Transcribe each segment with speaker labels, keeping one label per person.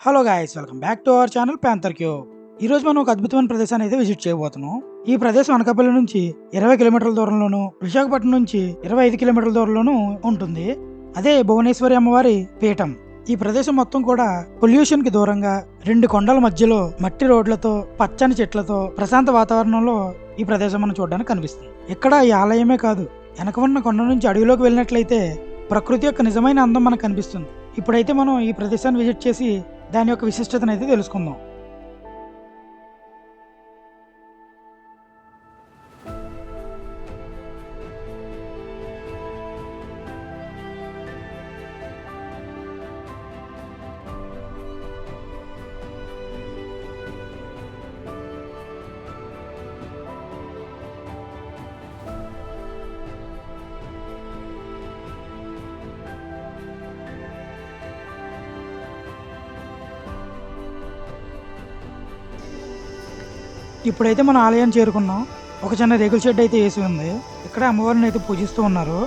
Speaker 1: Hello guys, welcome back to our channel Panther Q. ఈ రోజు మనం ఒక అద్భుతమైన ప్రదేశాన్ని అయితే విజిట్ చేయబోతున్నాం. ఈ ప్రదేశం అనకాపల్లి నుంచి 20 కిలోమీటర్ల దూరంలోను, విశాఖపట్నం నుంచి 25 కిలోమీటర్ల దూరంలోనూ ఉంటుంది. అదే భువనేశ్వరి అమ్మవారి పీఠం. ఈ ప్రదేశం మొత్తం కూడా పొల్యూషన్ కి దూరంగా 2 కొండల మధ్యలో మట్టి రోడ్లతో, పచ్చని చెట్లతో, ప్రశాంత వాతావరణంలో ఈ ప్రదేశం మనం చూడడానికి కనిపిస్తుంది. ఇక్కడ ఈ ఆలయమే కాదు, వెనక ఉన్న కొండ నుంచి అడవిలోకి వెళ్ళినట్లయితే ప్రకృతి యొక్క నిజమైన అందం మనకు కనిపిస్తుంది. ఇప్పుడైతే మనం ఈ ప్రదేశాన్ని విజిట్ చేసి దాని యొక్క విశిష్టతను అయితే తెలుసుకుందాం. ఇప్పుడైతే మన ఆలయాన్ని చేరుకున్నాం. ఒక చిన్న రేకుల షెడ్ అయితే వేసి ఉంది. ఇక్కడ అమ్మవారిని అయితే పూజిస్తూ ఉన్నారు.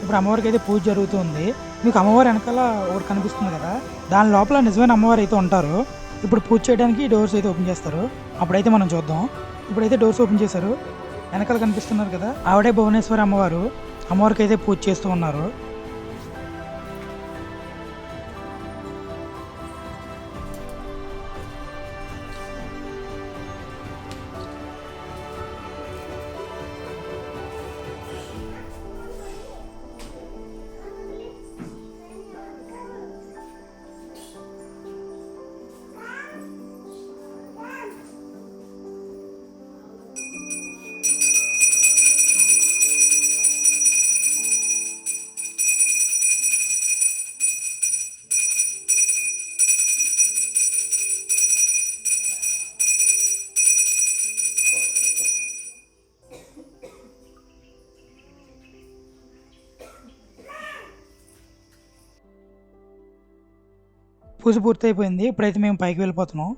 Speaker 1: ఇప్పుడు అమ్మవారికి అయితే పూజ జరుగుతుంది. మీకు అమ్మవారి వెనకాల ఒకటి కనిపిస్తుంది కదా, దాని లోపల నిజమైన అమ్మవారు అయితే ఉంటారు. ఇప్పుడు పూజ చేయడానికి డోర్స్ అయితే ఓపెన్ చేస్తారు. అప్పుడైతే మనం చూద్దాం. ఇప్పుడైతే డోర్స్ ఓపెన్ చేశారు. వెనకాల కనిపిస్తున్నారు కదా, ఆవిడే భువనేశ్వరి అమ్మవారు. అమ్మవారికి అయితే పూజ చేస్తూ ఉన్నారు. పూజ పూర్తయిపోయింది. ఇప్పుడైతే మేము పైకి వెళ్ళిపోతున్నాం.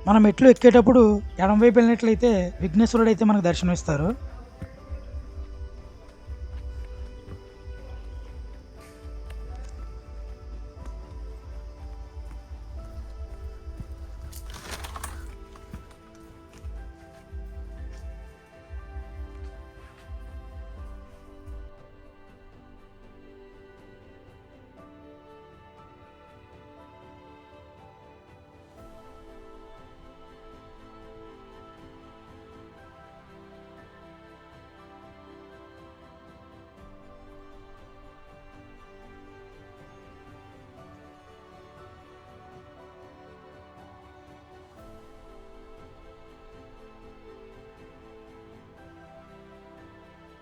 Speaker 1: మనం మెట్లు ఎక్కేటప్పుడు ఎడం వైపు వెళ్ళినట్లయితే విఘ్నేశ్వరుడు అయితే మనకు దర్శనం ఇస్తారు.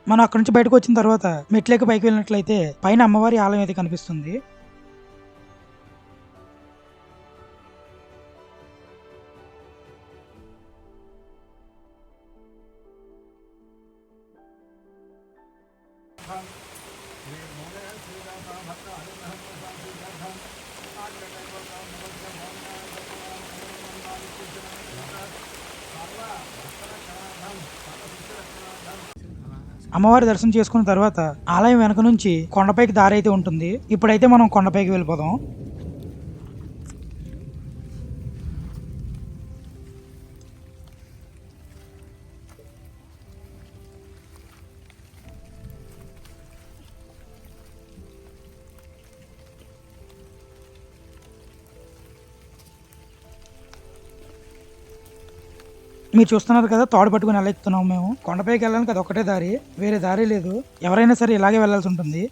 Speaker 1: మనం అక్కడ నుంచి బయటకు వచ్చిన తర్వాత మెట్లెక్కి పైకి వెళ్ళినట్లయితే పైన అమ్మవారి ఆలయం అయితే కనిపిస్తుంది. అమ్మవారి దర్శనం చేసుకున్న తర్వాత ఆలయం వెనక నుంచి కొండపైకి దారి అయితే ఉంటుంది. ఇప్పుడైతే మనం కొండపైకి వెళ్ళిపోదాం. మీరు చూస్తున్నారు కదా, తాడు పట్టుకుని ఎలా ఎక్కుతున్నాం. మేము కొండపైకి వెళ్ళడానికి అది ఒకటే దారి, వేరే దారి లేదు. ఎవరైనా సరే ఇలాగే వెళ్ళాల్సి ఉంటుంది.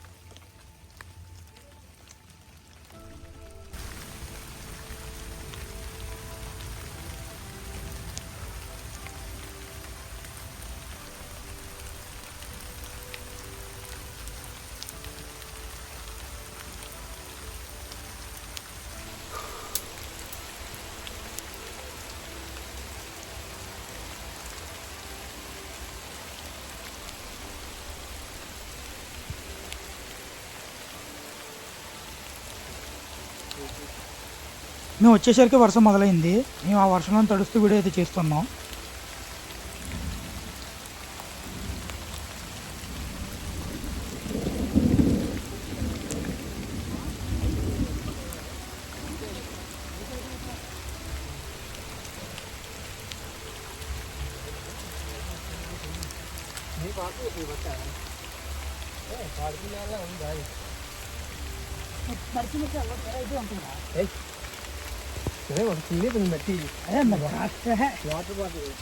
Speaker 1: మేము వచ్చేసరికి వర్షం మొదలైంది. మేము ఆ వర్షంలో తడుస్తూ వీడియో అయితే చేస్తున్నాం.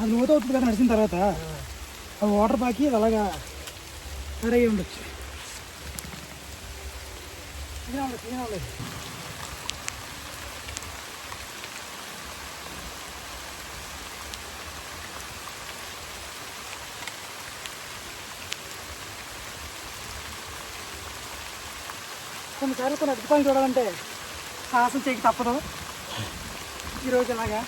Speaker 1: అది లోతు అవుతుంది కదా నడిచిన తర్వాత, ఆ వాటర్ పాకి అది అలాగా సరే ఉండొచ్చు. కొన్నిసార్లు కొన్ని అద్భుతాలు చూడాలంటే సాహసం చేయక తప్పదు. ఈరోజు ఇలాగా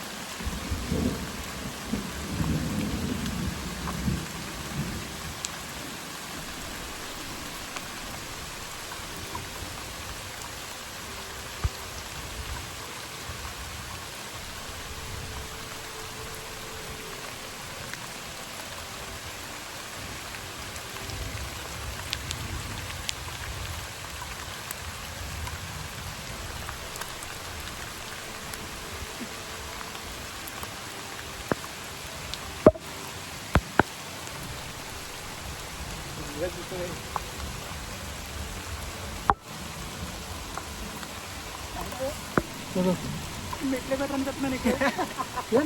Speaker 1: మెట్లే బెటర్ అని చెప్తున్నా నీకు.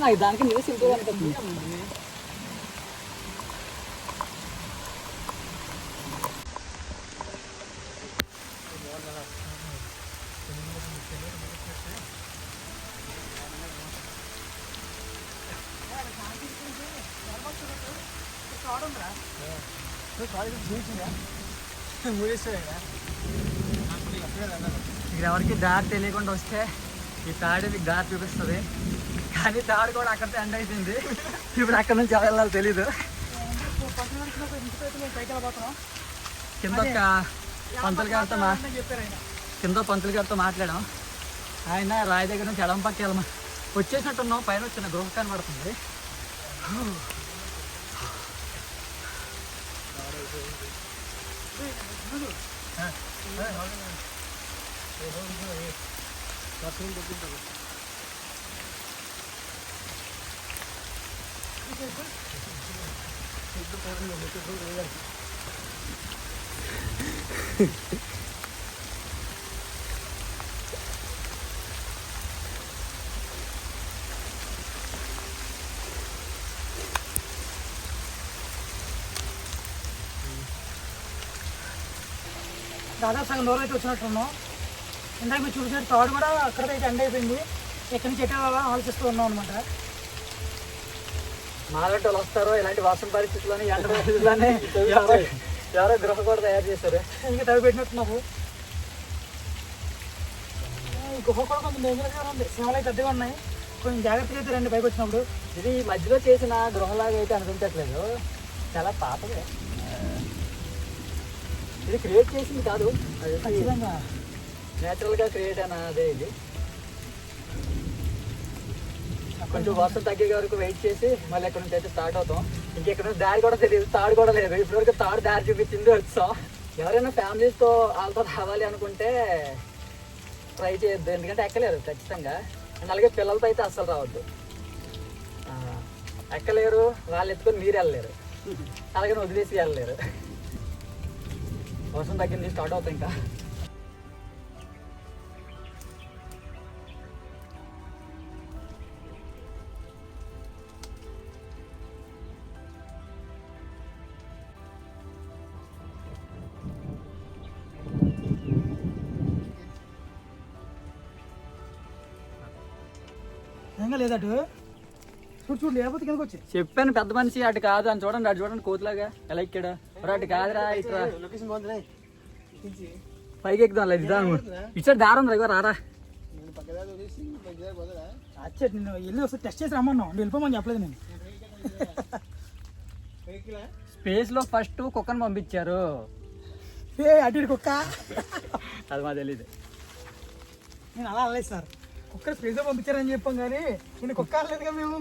Speaker 1: నాకు దానికి నీరు సింపుల్ అనిపిస్తుంది. ఇక్కడ ఎవరికి దారి తెలియకుండా వస్తే ఈ తాడు మీకు దారి చూపిస్తుంది. కానీ తాడు కూడా అక్కడితో ఎండ్ అయిపోయింది. ఇప్పుడు అక్కడ నుంచి ఎలా వెళ్ళాలో తెలీదు. కింద పంతులు గారితో మాట్లాడాం. ఆయన రాయి దగ్గర నుంచి ఎడం పక్క వెళ్ళమా వచ్చేసినట్టున్నాం. పైన వచ్చిన గృహ కనబడుతుంది. దాదాపు సగం దూరం అయితే వచ్చినట్టున్నాం. ఇందాక మీరు చూసినట్టు తాడు కూడా అక్కడైతే ఎండ్ అయిపోయింది. ఎక్కడి నుంచి ఎక్కడ ఆలోచిస్తూ ఉన్నాం అనమాట. మాలాంటి వాళ్ళు వస్తారో ఇలాంటి వర్షం పరిస్థితుల్లోనే ఎండ పరిస్థితుల్లోనే ఎవరో గృహ కూడా తయారు చేశారు. ఇంకా తవ్వి పెట్టినట్టున్నాము. ఈ గుహ కూడా కొంచెం డేంజరస్గా ఉంది. సింహాలు అయితే పెద్దగా ఉన్నాయి. కొంచెం జాగ్రత్తగా అయితే రండి పైకి వచ్చినప్పుడు. ఇది మధ్యలో చేసిన గృహలాగా అయితే అనిపించట్లేదు. చాలా పాతదే. ఇది క్రియేట్ చేసింది కాదు, ఖచ్చితంగా నేచురల్గా క్రియేట్ అయిన అదే. ఇది కొంచెం వర్షం తగ్గే వరకు వెయిట్ చేసి మళ్ళీ ఎక్కడి నుంచి అయితే స్టార్ట్ అవుతాం. ఇంకెక్కడ నుంచి దారి కూడా తెలియదు, తాడు కూడా లేదు. ఇప్పటివరకు తాడు దారి చూపించింది వచ్చాం. ఎవరైనా ఫ్యామిలీస్తో వాళ్ళతో రావాలి అనుకుంటే ట్రై చేయొద్దు, ఎందుకంటే ఎక్కలేరు ఖచ్చితంగా. అండ్ అలాగే పిల్లలతో అయితే అస్సలు రావద్దు. ఎక్కలేరు, వాళ్ళు ఎత్తుకొని మీరు వెళ్ళలేరు, అలాగే వదిలేసి వెళ్ళలేరు. వర్షం తగ్గింది, స్టార్ట్ అవుతాయి ఇంకా. లేదటు చూడు లేకపోతే కిందకి వచ్చి చెప్పాను. పెద్ద మనిషి అటు కాదు అని చూడండి, అటు చూడండి కోతులాగా ఎలా ఎక్కాడు. అటు కాదురా, ఇట్రా పైకి ఎక్కుదాం. లేదు ఇచ్చాడు దారం దగ్గర రారా. నిన్ను వెళ్ళి వస్తే టెస్ట్ చేసి రమ్మన్నావు, నువ్వు వెళ్ళిపోమని చెప్పలేదు నేను. స్పేస్ లో ఫస్ట్ కుక్కను పంపించారు. అటు కుక్క అది మా తెలీదు. నేను అలా అనలేదు సార్. కుక్క స్పేస్ పంపించారని చెప్పాం కానీ నేను కుక్క అనలేదుగా మేము.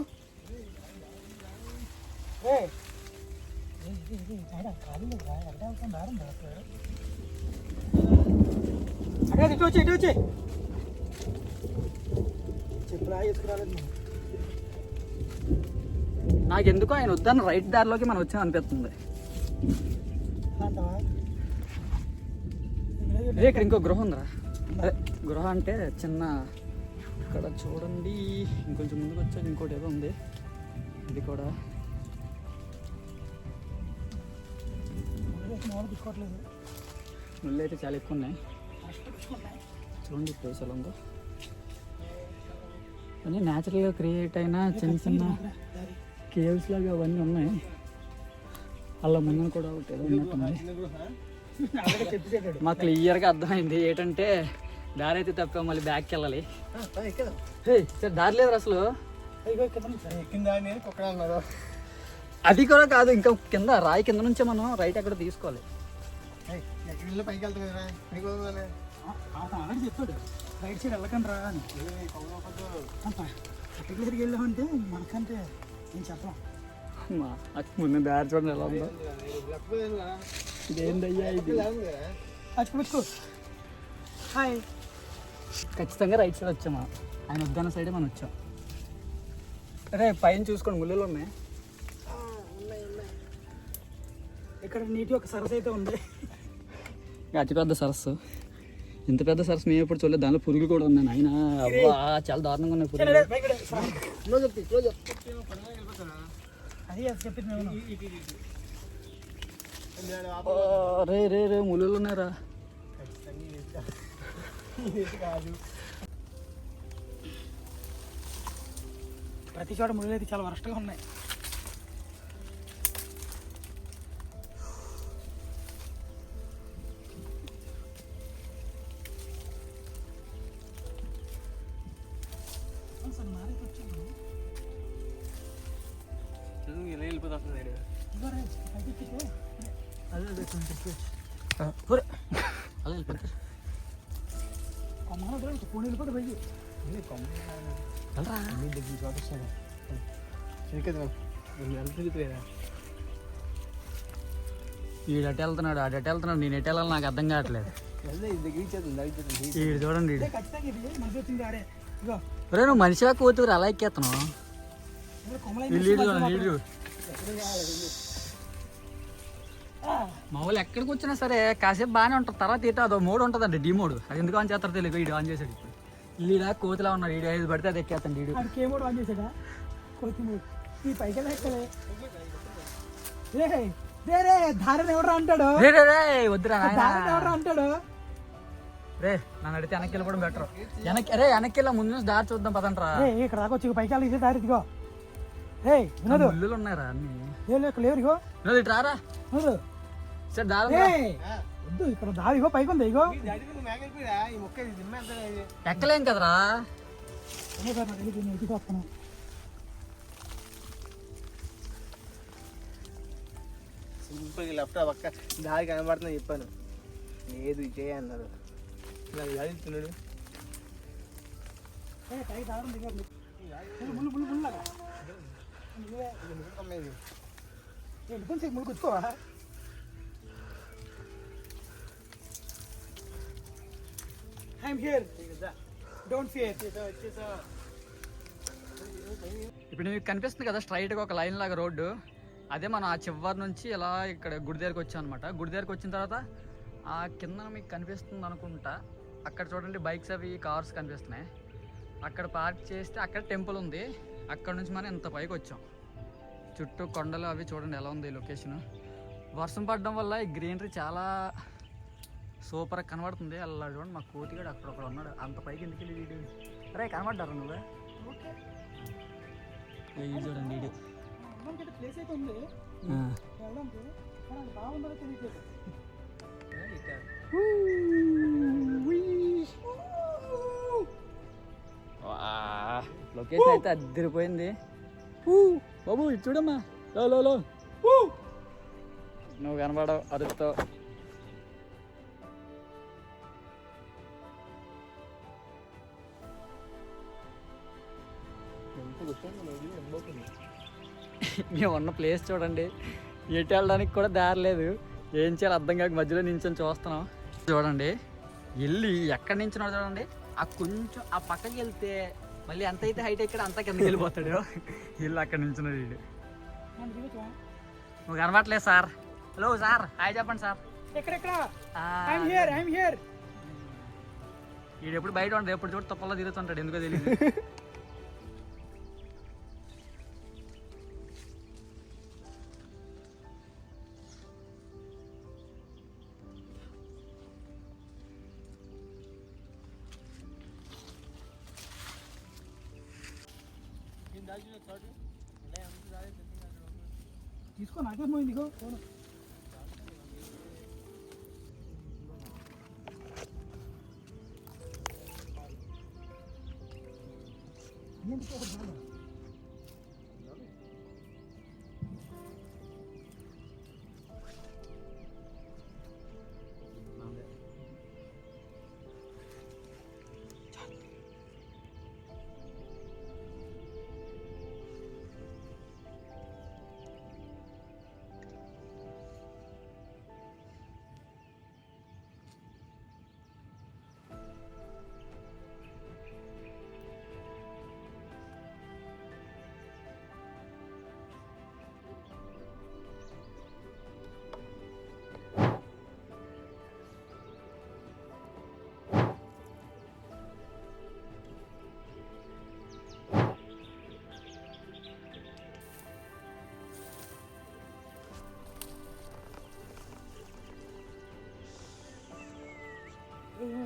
Speaker 1: అదే ఇటు వచ్చి చెప్పులా ఎత్తుకురాలేదు మనం.
Speaker 2: నాకెందుకో ఆయన వద్దాను రైట్ దారిలోకి మనం వచ్చాం అనిపిస్తుంది. ఇక్కడ ఇంకో గృహ ఉందిరా. అదే గృహ అంటే చిన్న ఇక్కడ చూడండి, ఇంకొంచెం ముందుకు వచ్చాక ఇంకోటి ఏదో ఉంది. ఇది కూడా ముళ్ళు అయితే చాలా ఎక్కువ ఉన్నాయి. చూడండి ప్లేస్ ఎలా ఉందో. కానీ న్యాచురల్గా క్రియేట్ అయిన చిన్న చిన్న కేవ్స్ లాగా అవన్నీ ఉన్నాయి. అలా ముందు కూడా ఒకటి ఏదో ఉన్నట్టున్నాయి. మాకు క్లియర్గా అర్థమైంది ఏంటంటే దారి అయితే తప్ప మళ్ళీ బ్యాక్కి వెళ్ళాలి. సార్ దారి లేదు అసలు. అది కూడా కాదు, ఇంకా కింద రాయి కింద నుంచే మనం రైట్ అక్కడ తీసుకోవాలి.
Speaker 1: పైకి చెప్పాడు రైట్ సైడ్ వెళ్ళకండి రా అని. దగ్గరికి వెళ్ళామంటే మనకంటే నేను చెప్పాం.
Speaker 2: ముందు దారి చూడండి ఎలా ఉందో. ఇదేందయ్యా ఇది?
Speaker 1: హాయ్.
Speaker 2: ఖచ్చితంగా రైట్ సైడ్ వచ్చామా? ఆయన వద్దన్న సైడే మనం వచ్చాం. అరే పైన చూసుకోండి ముళ్ళు ఉన్నాయి.
Speaker 1: ఇక్కడ నీటి ఒక సరస్సు అయితే ఉంది.
Speaker 2: అతి పెద్ద సరస్సు. ఇంత పెద్ద సరస్సు మేము ఎప్పుడు చూడలేదు. దానిలో పురుగులు కూడా ఉన్నాయి. ఆయన అవ్వా చాలా దారుణంగా ఉన్నాయి పురుగులు. రే రే రే ముళ్ళు ఉన్నారా?
Speaker 1: ప్రతి చోట ముళ్ళు అయితే చాలా వరస్ట్గా ఉన్నాయి.
Speaker 2: ఈడు అటు వెళ్తున్నాడు, అటు వెళ్తున్నాడు, నేను ఎటు వెళ్ళాలి నాకు అర్థం కావట్లేదు. ఈడు చూడండి. రే నువ్వు మనిషిగా కూతురు అలా ఎక్కేస్తున్నావు. నీడు మామూలు ఎక్కడికి వచ్చినా సరే కాసేపు బాగానే ఉంటుంది. తర్వాత ఇటు అదో మోడ్ ఉంటుందండి, డీ మోడ్. అది ఎందుకు ఆన్ చేస్తారో తెలియదు. ఈడు ఆన్ చేశాడు. ఇప్పుడు ఈడ కోతిలా ఉన్నాడు. ఈడు ఐదు పడితే అది ఎక్కేస్తాడు. ఈడు
Speaker 1: ఆన్ చేసాడా కోతి మోడ్. ఈ పైకి ఎక్కలే ధారణ ఎవరు అంటాడు.
Speaker 2: వద్దురా
Speaker 1: ఎవరు అంటాడు.
Speaker 2: రే నన్ను అడిగితే వెనక్కి వెళ్ళిపోవడం బెటర్. వెనక్కి వెళ్ళా ముందు నుంచి దారి చూద్దాం పదంట్రా.
Speaker 1: ఇక్కడ దాకా వచ్చి పైకి వెళ్ళి ఇదే దారి. ఇదిగో
Speaker 2: ముళ్ళు ఉన్నారా అన్ని
Speaker 1: లేవు. ఇగో
Speaker 2: ఇటు రారా సార్. దారి
Speaker 1: వద్దు, ఇక్కడ దారి ఇగో పైకి ఉంది. ఇగో
Speaker 2: ఎక్కలేం కదరా.
Speaker 3: సింపుల్ లెఫ్ట్ పక్క దారి కనబడుతుందని చెప్పాను. లేదు ఇదే అన్నారు. చదువుతున్నాడు.
Speaker 1: కూర్చోవా?
Speaker 2: ఇప్పుడు మీకు కనిపిస్తుంది కదా స్ట్రైట్గా ఒక లైన్ లాగా రోడ్డు. అదే మనం ఆ చివరి నుంచి ఇలా ఇక్కడ గుడి దగ్గరికి వచ్చాం అనమాట. గుడి దగ్గరికి వచ్చిన తర్వాత ఆ కింద మీకు కనిపిస్తుంది అనుకుంటా. అక్కడ చూడండి బైక్స్ అవి కార్స్ కనిపిస్తున్నాయి. అక్కడ పార్క్ చేస్తే అక్కడ టెంపుల్ ఉంది. అక్కడ నుంచి మనం ఇంత పైకి వచ్చాం. చుట్టూ కొండలు అవి చూడండి ఎలా ఉంది లొకేషన్. వర్షం పడడం వల్ల ఈ గ్రీనరీ చాలా సూపర్గా కనబడుతుంది. అలా చూడండి మా కోతిగాడు అక్కడ ఉన్నాడు. అంత పైకి ఎందుకు వెళ్ళి వీడియో రే కనబడ్డారు నువ్వే. చూడండి వీడియో
Speaker 1: ప్లేస్ అయితే ఉంది. బాగుందో తెలియదు.
Speaker 2: లొకేషన్ అయితే అద్దరిపోయింది బాబు. ఇది చూడమ్మా లో నువ్వు కనబడవు అరుస్తావు. మేము ఉన్న ప్లేస్ చూడండి, ఎటు వెళ్ళడానికి కూడా దారి లేదు, ఏం చేయాలి అర్థం కాక మధ్యలో నించొని చూస్తున్నాం. చూడండి వెళ్ళి ఎక్కడి నుంచినో చూడండి, ఆ కొంచెం ఆ పక్కకి వెళ్తే మళ్ళీ ఎంత అయితే హైట్ ఎక్కడ అంతా కిందకి వెళ్ళిపోతాడు. వెళ్ళి అక్కడి నుంచున్నాడు వీడు. నువ్వు కనబట్లేదు సార్. హలో సార్, హాయ్ చెప్పండి సార్. వీడు ఎప్పుడు బయట ఉంటాడు, ఎప్పుడు చూడు తప్పల్లో తిరుగుతుంటాడు, ఎందుకో తెలియదు.
Speaker 1: తీసుకో, నాకేం పోయింది. ఇగో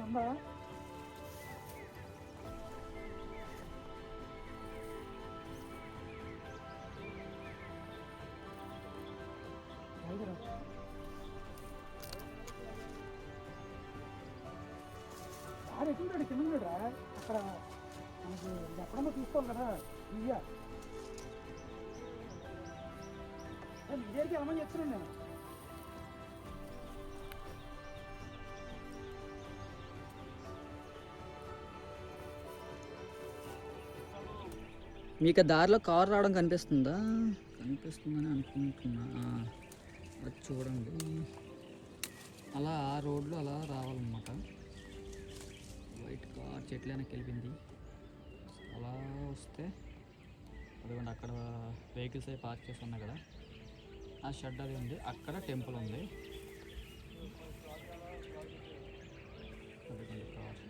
Speaker 1: అమ్మా, ఎట్లుంటాడు కింద ఉన్నాడా అక్కడ, మనకి ఎక్కడన్నా తీసుకోవాలి కదా. ఇయ్యా నీ దగ్గరికి వెళ్ళమని చెప్తున్నాను నేను.
Speaker 2: మీకు దారిలో కారు రావడం కనిపిస్తుందా? కనిపిస్తుందని అనుకుంటున్నా. అది చూడండి, అలా ఆ రోడ్లో అలా రావాలన్నమాట. వైట్ కార్ చెట్లు వెనక్కి వెళ్ళింది, అలా వస్తే అదిగోండి అక్కడ వెహికల్స్ అవి పార్క్ చేసి ఉన్నాయి కదా, ఆ షెడ్ అది ఉంది, అక్కడ టెంపుల్ ఉంది. అదిగోండి కార్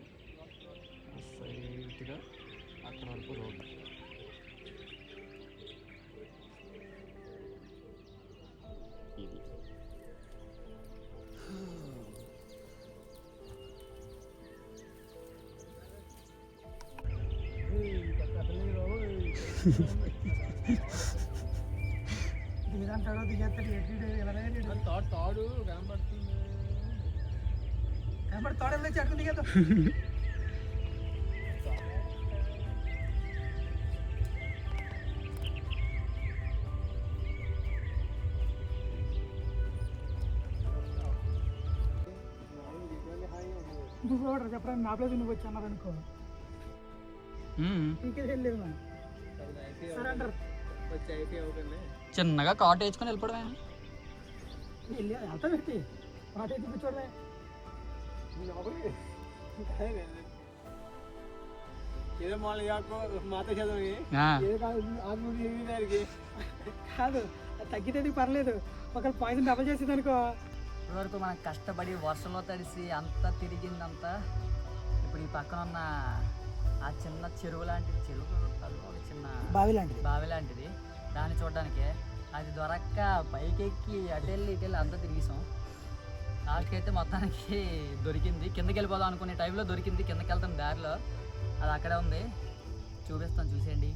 Speaker 2: సైట్గా అక్కడ వరకు రోడ్డు. ఇది
Speaker 1: దిగంటాడో దిగేస్తాడు, ఎట్లు
Speaker 3: తాడు కనబడుతుంది.
Speaker 1: కనబడి తోడలో చెట్టు దిగేద్దాం. నువ్వు కూడా చెప్పరా, నా ప్లేస్ నువ్వు వచ్చి అన్నారు అనుకో, ఇంకే వెళ్ళలేదు మనం. సరే అంటారు,
Speaker 3: వచ్చి అయితే అవుతుంది.
Speaker 2: చిన్నగా కాట్ వేసుకొని వెళ్ళిపోవడమే.
Speaker 1: వెళ్ళి అంతా పెట్టి పాట ఎత్తి కూర్చోడమే.
Speaker 3: ఏదో మామూలు మాత చదవి
Speaker 1: కాదు, తగ్గితే పర్లేదు, ఒకవేళ పాయిజన్ డబల్ చేసింది అనుకో.
Speaker 2: ఇప్పటివరకు మనం కష్టపడి వర్షంలో తడిసి అంతా తిరిగిందంతా ఇప్పుడు ఈ పక్కన ఉన్న ఆ చిన్న చెరువు లాంటిది, చెరువు ఒక చిన్న బావి లాంటిది, దాన్ని చూడడానికే అది దొరక్క పైకెక్కి అటు వెళ్ళి అంతా తిరిగిసాం. నాకైతే మొత్తానికి దొరికింది, కిందకి వెళ్ళిపోదాం అనుకునే టైంలో దొరికింది. కిందకి వెళ్తాం దారిలో, అది అక్కడే ఉంది, చూపిస్తాను చూసేయండి.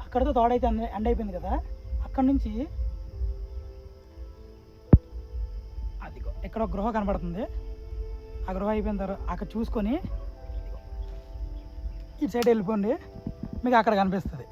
Speaker 1: అక్కడితో తోడైతే ఎండ్ అయిపోయింది కదా, అక్కడ నుంచి అదిగో ఇక్కడ ఒక గృహ కనబడుతుంది. ఆ గృహ అయిపోయిన తర్వాత అక్కడ చూసుకొని ఇటు సైడ్ వెళ్ళిపోండి, మీకు అక్కడ కనిపిస్తుంది.